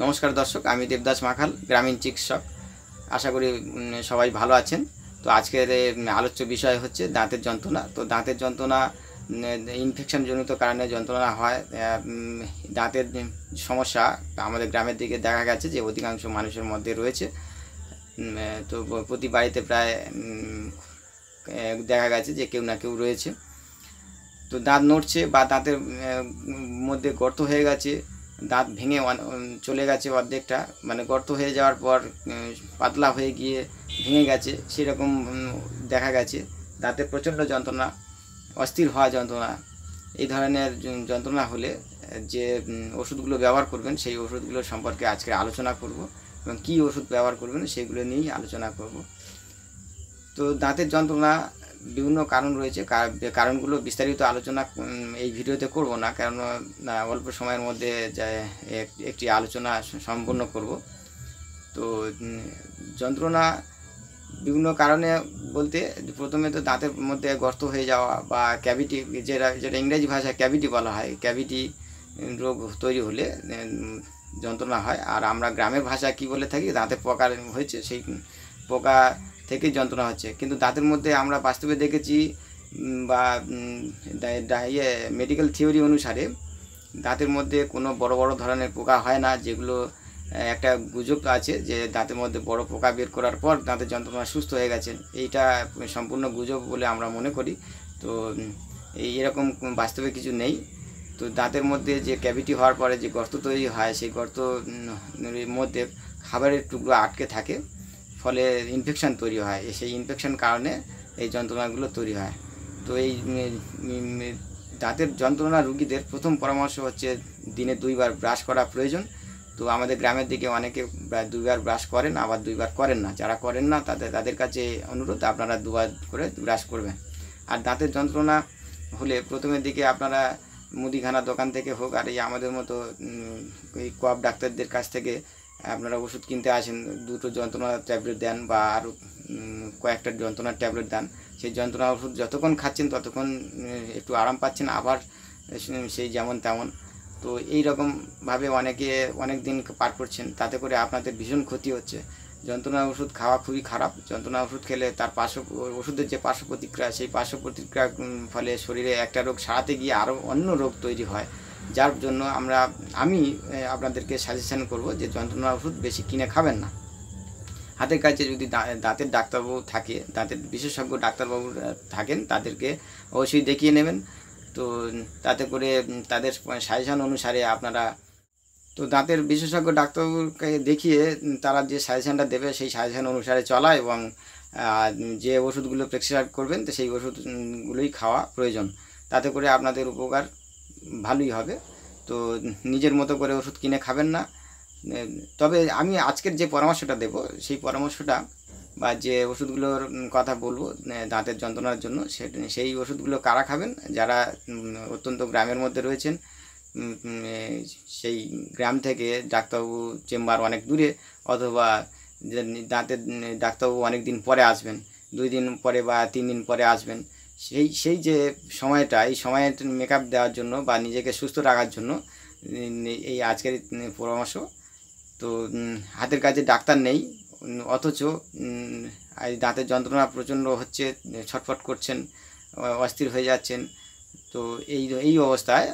নমস্কার দর্শক, আমি দেবদাস মাখাল, গ্রামীণ চিকিৎসক। আশা করি সবাই ভালো আছেন। তো আজকের আলোচ্য বিষয় হচ্ছে দাঁতের যন্ত্রণা। তো দাঁতের যন্ত্রণা ইনফেকশনজনিত কারণে যন্ত্রণা হয়। দাঁতের সমস্যা আমাদের গ্রামের দিকে দেখা গেছে যে অধিকাংশ মানুষের মধ্যে রয়েছে। তো প্রতি বাড়িতে প্রায় দেখা গেছে যে কেউ না কেউ রয়েছে। তো দাঁত নড়ছে বা দাঁতের মধ্যে গর্ত হয়ে গেছে, দাঁত ভেঙে চলে গেছে অর্ধেকটা, মানে গর্ত হয়ে যাওয়ার পর পাতলা হয়ে গিয়ে ভেঙে গেছে, সেরকম দেখা গেছে। দাঁতে প্রচণ্ড যন্ত্রণা, অস্থির হওয়া যন্ত্রণা, এই ধরনের যন্ত্রণা হলে যে ওষুধগুলো ব্যবহার করবেন সেই ওষুধগুলো সম্পর্কে আজকে আলোচনা করব এবং কী ওষুধ ব্যবহার করবেন সেইগুলো নিয়েই আলোচনা করব। তো দাঁতের যন্ত্রণা বিভিন্ন কারণ রয়েছে, কারণগুলো বিস্তারিত আলোচনা এই ভিডিওতে করব না, কারণ অল্প সময়ের মধ্যে একটি আলোচনা সম্পন্ন করব। তো যন্ত্রণা বিভিন্ন কারণে বলতে প্রথমে তো দাঁতের মধ্যে গর্ত হয়ে যাওয়া বা ক্যাভিটি, যেটা ইংরেজি ভাষায় ক্যাভিটি বলা হয়, ক্যাভিটি রোগ তৈরি হলে যন্ত্রণা হয়। আর আমরা গ্রামের ভাষায় কী বলে থাকি, দাঁতে পোকা হয়েছে, সেই পোকা থেকে যন্ত্রণা হচ্ছে। কিন্তু দাঁতের মধ্যে আমরা বাস্তবে দেখেছি বা মেডিকেল থিওরি অনুসারে দাঁতের মধ্যে কোনো বড় বড় ধরনের পোকা হয় না, যেগুলো একটা গুজব আছে যে দাঁতের মধ্যে বড় পোকা বের করার পর দাঁতের যন্ত্রণা সুস্থ হয়ে গেছেন। এইটা সম্পূর্ণ গুজব বলে আমরা মনে করি। তো এরকম বাস্তবে কিছু নেই। তো দাঁতের মধ্যে যে ক্যাভিটি হওয়ার পরে যে গর্ত তৈরি হয়, সেই গর্তর মধ্যে খাবারের টুকরো আটকে থাকে, ফলে ইনফেকশান তৈরি হয়। সেই ইনফেকশন কারণে এই যন্ত্রণাগুলো তৈরি হয়। তো এই দাঁতের যন্ত্রণা রুগীদের প্রথম পরামর্শ হচ্ছে দিনে 2 বার ব্রাশ করা প্রয়োজন। তো আমাদের গ্রামের দিকে অনেকে প্রায় 2 বার ব্রাশ করেন, আবার 2 বার করেন না। যারা করেন না তাদের কাছে অনুরোধ, আপনারা 2 বার করে ব্রাশ করবেন। আর দাঁতের যন্ত্রণা হলে প্রথমের দিকে আপনারা মুদিখানা দোকান থেকে হোক, আর এই আমাদের মতো এই কোয়াপ ডাক্তারদের কাছ থেকে আপনারা ওষুধ কিনতে আসেন, 2টো যন্ত্রণার ট্যাবলেট দেন বা আরও কয়েকটা যন্ত্রণার ট্যাবলেট দেন। সেই যন্ত্রণা ওষুধ যতক্ষণ খাচ্ছেন ততক্ষণ একটু আরাম পাচ্ছেন, আবার সেই যেমন তেমন। তো এই রকমভাবে অনেকে অনেক দিন পার করছেন, তাতে করে আপনাদের ভীষণ ক্ষতি হচ্ছে। যন্ত্রণা ওষুধ খাওয়া খুবই খারাপ। যন্ত্রণা ওষুধ খেলে তার ওষুধের যে পার্শ্ব প্রতিক্রিয়া, সেই পার্শ্ব প্রতিক্রিয়ার ফলে শরীরে একটা রোগ সারাতে গিয়ে আরও অন্য রোগ তৈরি হয়, যার জন্য আমি আপনাদেরকে সাজেশন করব যে যন্ত্রণা ওষুধ বেশি কিনে খাবেন না। হাতের কাছে যদি দাঁতের ডাক্তারবাবু থাকে, দাঁতের বিশেষজ্ঞ ডাক্তারবাবু থাকেন, তাদেরকে অবশ্যই দেখিয়ে নেবেন। তো তাতে করে তাদের সাজেশন অনুসারে আপনারা, তো দাঁতের বিশেষজ্ঞ ডাক্তারবাবুকে দেখিয়ে তারা যে সাজেশনটা দেবে সেই সাজেশন অনুসারে চলা এবং যে ওষুধগুলো প্রেসক্রাইব করবেন তো সেই ওষুধগুলোই খাওয়া প্রয়োজন। তাতে করে আপনাদের উপকার ভালোই হবে। তো নিজের মতো করে ওষুধ কিনে খাবেন না। তবে আমি আজকের যে পরামর্শটা দেব, সেই পরামর্শটা বা যে ওষুধগুলোর কথা বলবো দাঁতের যন্ত্রণার জন্য, সেই ওষুধগুলো কারা খাবেন, যারা অত্যন্ত গ্রামের মধ্যে রয়েছেন, সেই গ্রাম থেকে ডাক্তারবাবু চেম্বার অনেক দূরে, অথবা দাঁতের ডাক্তারবাবু অনেক দিন পরে আসবেন, 2 দিন পরে বা 3 দিন পরে আসবেন, সেই যে সময়টা, এই সময়টা মেকআপ দেওয়ার জন্য বা নিজেকে সুস্থ রাখার জন্য এই আজকের পরামর্শ। তো হাতের কাছে ডাক্তার নেই, অথচ এই দাঁতের যন্ত্রণা প্রচণ্ড হচ্ছে, ছটফট করছেন, অস্থির হয়ে যাচ্ছেন। তো এই অবস্থায়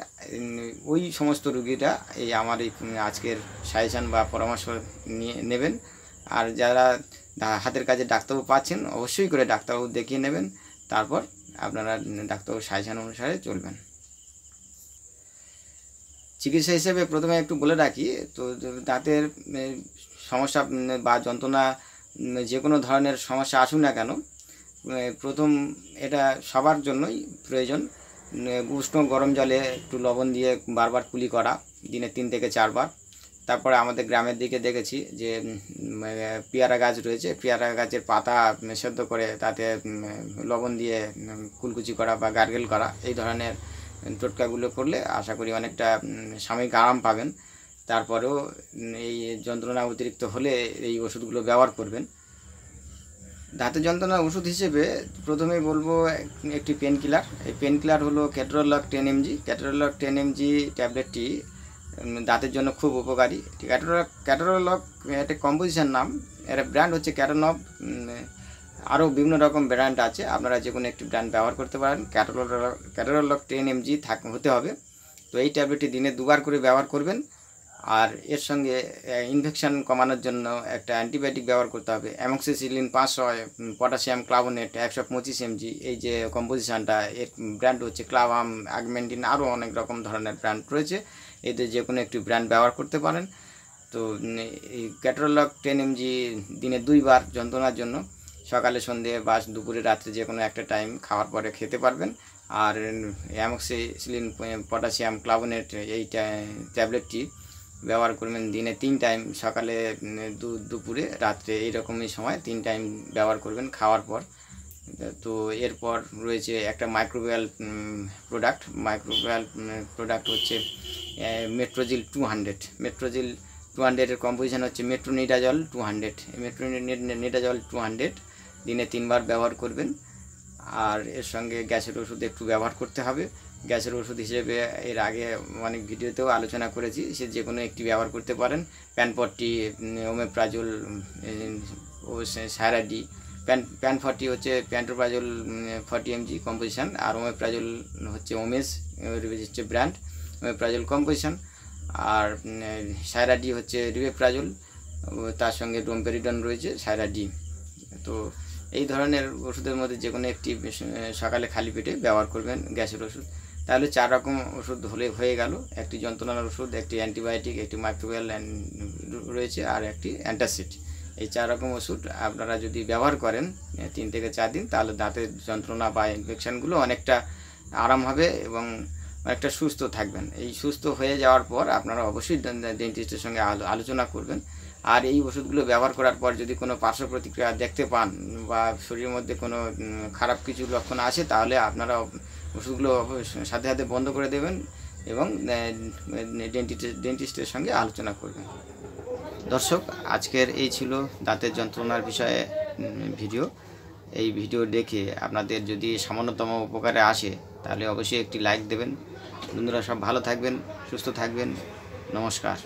ওই সমস্ত রুগীরা এই আমার এই আজকের সাজেশান বা পরামর্শ নিয়ে নেবেন। আর যারা হাতের কাছে ডাক্তারবাবু পাচ্ছেন, অবশ্যই করে ডাক্তারবাবু দেখিয়ে নেবেন, তারপর আপনারা ডাক্তারবাবুর সাজেশান অনুসারে চলবেন। চিকিৎসা হিসেবে প্রথমে একটু বলে রাখি, তো দাঁতের সমস্যা বা যন্ত্রণা, যে কোনো ধরনের সমস্যা আসুক না কেন, প্রথম এটা সবার জন্যই প্রয়োজন উষ্ণ গরম জলে একটু লবণ দিয়ে বারবার কুলি করা, দিনে 3 থেকে 4 বার। তারপরে আমাদের গ্রামের দিকে দেখেছি যে পেয়ারা গাছ রয়েছে, পেয়ারা গাছের পাতা সেদ্ধ করে তাতে লবণ দিয়ে কুলকুচি করা বা গার্গেল করা, এই ধরনের টোটকাগুলো করলে আশা করি অনেকটা সাময়িক আরাম পাবেন। তারপরেও এই যন্ত্রণা অতিরিক্ত হলে এই ওষুধগুলো ব্যবহার করবেন। দাঁতের যন্ত্রণার ওষুধ হিসেবে প্রথমেই বলবো একটি পেন কিলার। এই পেন কিলার হলো কেটোরলক 10 mg। কেটোরলক 10 mg ট্যাবলেটটি দাঁতের জন্য খুব উপকারী। ক্যাটারলগ একটা কম্পোজিশন নাম, এর ব্র্যান্ড হচ্ছে ক্যাটানব। আরও বিভিন্ন রকম ব্র্যান্ড আছে, আপনারা যে কোনো একটি ব্র্যান্ড ব্যবহার করতে পারেন। ক্যাটারলগ 10 mg হতে হবে। তো এই ট্যাবলেটটি দিনে 2 বার করে ব্যবহার করবেন। আর এর সঙ্গে ইনফেকশন কমানোর জন্য একটা অ্যান্টিবায়োটিক ব্যবহার করতে হবে, অ্যামক্সিসিলিন 500, পটাশিয়াম ক্লাভোনেট 125 mg। এই যে কম্পোজিশনটা, এর ব্র্যান্ড হচ্ছে ক্লাভাম, আগমেন্টিন, আরও অনেক রকম ধরনের ব্র্যান্ড রয়েছে। এতে যে কোনো একটি ব্র্যান্ড ব্যবহার করতে পারেন। তো এই ক্যাটারলগ 10 mg দিনে 2 বার যন্ত্রণার জন্য, সকালে, সন্ধ্যে বা দুপুরে, রাত্রে যে কোনো একটা টাইম খাওয়ার পরে খেতে পারবেন। আর অ্যামক্সিসিলিন পটাশিয়াম ক্লাভোনেট এই ট্যাবলেটটি ব্যবহার করবেন দিনে 3 টাইম, সকালে, দুপুরে, রাত্রে, এইরকমই সময় 3 টাইম ব্যবহার করবেন খাওয়ার পর। তো এরপর রয়েছে একটা মাইক্রোবিয়াল প্রোডাক্ট হচ্ছে মেট্রোজিল 200 এর কম্পোজিশন হচ্ছে মেট্রোনিডাজল 200 দিনে 3 বার ব্যবহার করবেন। আর এর সঙ্গে গ্যাসের ওষুধ একটু ব্যবহার করতে হবে। গ্যাসের ওষুধ হিসেবে এর আগে অনেক ভিডিওতেও আলোচনা করেছি, সে যে কোনো একটি ব্যবহার করতে পারেন। প্যানপট্টি, ওমেপ্রাজোল ও সায়রাডি। প্যানফর্টি হচ্ছে প্যান্টোপ্রাজোল 40 mg কম্পোজিশন, আর ওমেপ্রাজোল হচ্ছে ওমেস হচ্ছে ব্র্যান্ড, ওমেপ্রাজোল কম্পোজিশন। আর সায়রাডি হচ্ছে রিভেপ্রাজোল, তার সঙ্গে ডোমপেরিডন রয়েছে সায়রাডি। তো এই ধরনের ওষুধের মধ্যে যে কোনো একটি সকালে খালি পেটে ব্যবহার করবেন গ্যাসের ওষুধ। তাহলে 4 রকম ওষুধ হয়ে গেল, একটি যন্ত্রণার ওষুধ, একটি অ্যান্টিবায়োটিক, একটি মাইক্রোবিয়াল রয়েছে, আর একটি অ্যান্টাসিড। এই 4 রকম ওষুধ আপনারা যদি ব্যবহার করেন 3 থেকে 4 দিন, তাহলে দাঁতের যন্ত্রণা বা ইনফেকশানগুলো অনেকটা আরাম হবে এবং অনেকটা সুস্থ থাকবেন। এই সুস্থ হয়ে যাওয়ার পর আপনারা অবশ্যই ডেন্টিস্টের সঙ্গে আলোচনা করবেন। আর এই ওষুধগুলো ব্যবহার করার পর যদি কোনো পার্শ্ব প্রতিক্রিয়া দেখতে পান বা শরীরের মধ্যে কোনো খারাপ কিছু লক্ষণ আসে, তাহলে আপনারা ওষুধগুলো সাথে সাথে বন্ধ করে দেবেন এবং ডেন্টিস্টের সঙ্গে আলোচনা করবেন। দর্শক, আজকের এই ছিল দাঁতের যন্ত্রণার বিষয়ে ভিডিও। এই ভিডিও দেখে আপনাদের যদি সামান্যতম উপকারে আসে, তাহলে অবশ্যই একটি লাইক দেবেন। বন্ধুরা সব ভালো থাকবেন, সুস্থ থাকবেন। নমস্কার।